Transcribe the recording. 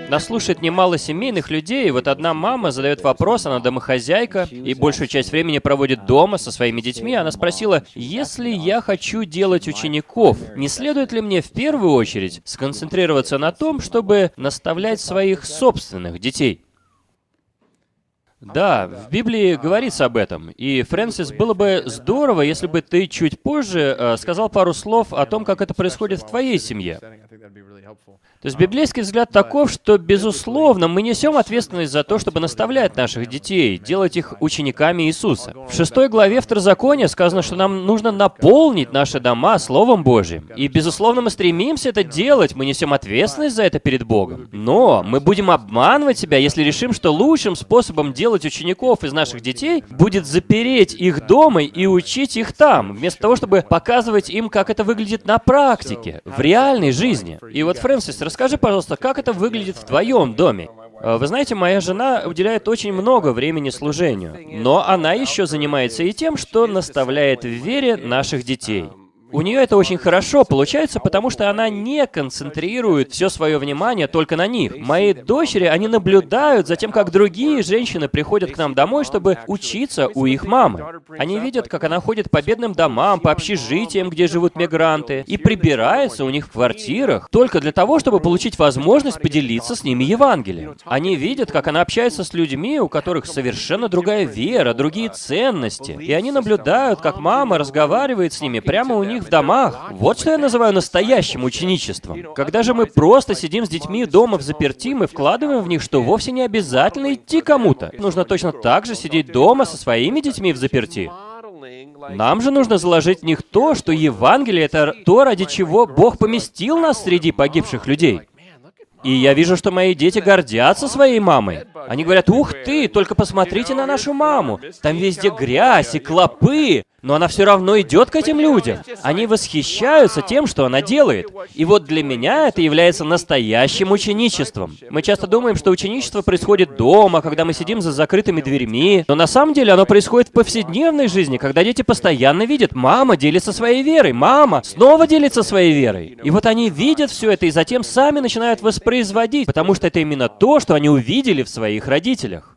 Нас слушает немало семейных людей, и вот одна мама задает вопрос, она домохозяйка, и большую часть времени проводит дома со своими детьми. Она спросила: если я хочу делать учеников, не следует ли мне в первую очередь сконцентрироваться на том, чтобы наставлять своих собственных детей? Да, в Библии говорится об этом. И, Фрэнсис, было бы здорово, если бы ты чуть позже сказал пару слов о том, как это происходит в твоей семье. То есть библейский взгляд таков, что, безусловно, мы несем ответственность за то, чтобы наставлять наших детей, делать их учениками Иисуса. В 6 главе Второзакония сказано, что нам нужно наполнить наши дома Словом Божьим. И, безусловно, мы стремимся это делать, мы несем ответственность за это перед Богом. Но мы будем обманывать себя, если решим, что лучшим способом делать учеников из наших детей будет запереть их дома и учить их там, вместо того, чтобы показывать им, как это выглядит на практике, в реальной жизни. И вот, Фрэнсис, расскажи, пожалуйста, как это выглядит в твоем доме? Вы знаете, моя жена уделяет очень много времени служению, но она еще занимается и тем, что наставляет в вере наших детей. У нее это очень хорошо получается, потому что она не концентрирует все свое внимание только на них. Мои дочери, они наблюдают за тем, как другие женщины приходят к нам домой, чтобы учиться у их мамы. Они видят, как она ходит по бедным домам, по общежитиям, где живут мигранты, и прибирается у них в квартирах только для того, чтобы получить возможность поделиться с ними Евангелием. Они видят, как она общается с людьми, у которых совершенно другая вера, другие ценности, и они наблюдают, как мама разговаривает с ними прямо у них в домах. Вот что я называю настоящим ученичеством. Когда же мы просто сидим с детьми дома взаперти, мы вкладываем в них, что вовсе не обязательно идти кому-то. Нужно точно так же сидеть дома со своими детьми взаперти. Нам же нужно заложить в них то, что Евангелие — это то, ради чего Бог поместил нас среди погибших людей. И я вижу, что мои дети гордятся своей мамой. Они говорят: «Ух ты, только посмотрите на нашу маму. Там везде грязь и клопы, но она все равно идет к этим людям». Они восхищаются тем, что она делает. И вот для меня это является настоящим ученичеством. Мы часто думаем, что ученичество происходит дома, когда мы сидим за закрытыми дверьми, но на самом деле оно происходит в повседневной жизни, когда дети постоянно видят: мама делится своей верой, мама снова делится своей верой. И вот они видят все это и затем сами начинают воспроизводить, потому что это именно то, что они увидели в своих родителях.